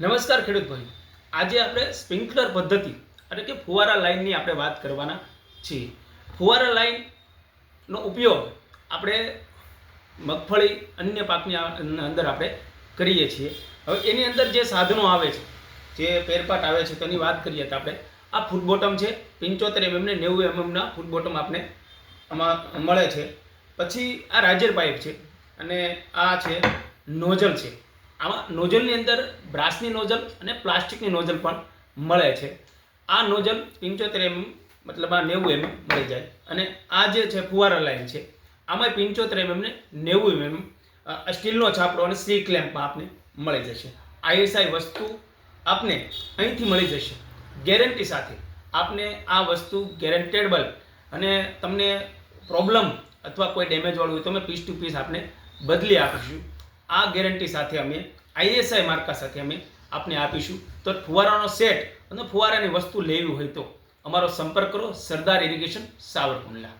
નમસ્કાર ખેડૂત ભાઈ, આજે આપણે સ્પ્રિંકલર પદ્ધતિ એટલે કે ફુવારા લાઇનની આપણે વાત કરવાના છીએ. ફુવારા લાઇનનો ઉપયોગ આપણે મગફળી અન્ય પાકની અંદર આપણે કરીએ છીએ. હવે એની અંદર જે સાધનો આવે છે, જે પેરપાટ આવે છે તેની વાત કરીએ તો આપણે આ ફૂટ બોટમ છે 75 mm ને 90 mm ના ફૂટ બોટમ આપણે આમાં મળે છે. પછી આ રાજર પાઇપ છે અને આ છે નોઝલ છે. આમાં નોઝલની અંદર બ્રાસની નોઝલ અને પ્લાસ્ટિકની નોઝલ પણ મળે છે. આ નોઝલ 75 mm મતલબ આ 90 mm મળી જાય. અને આ જે છે ફુવારા લાઈન છે, આમાં 75 mm ને 90 mm સ્ટીલનો છાપડો અને સી ક્લેમ્પમાં આપને મળી જશે. ISI વસ્તુ આપને અહીંથી મળી જશે ગેરંટી સાથે. આપને આ વસ્તુ ગેરંટેડબલ અને તમને પ્રોબ્લેમ અથવા કોઈ ડેમેજ વાળું હોય તો અમે પીસ ટુ પીસ આપને બદલી આપીશું. આ ગેરંટી સાથે અમે ISI માર્કા સાથે અમે આપને આપીશું. તો ફુવારાનો સેટ અને ફુવારાની વસ્તુ લેવી હોય તો અમારો સંપર્ક કરો. સરદાર ઇરિગેશન, સાવરકુંડલા.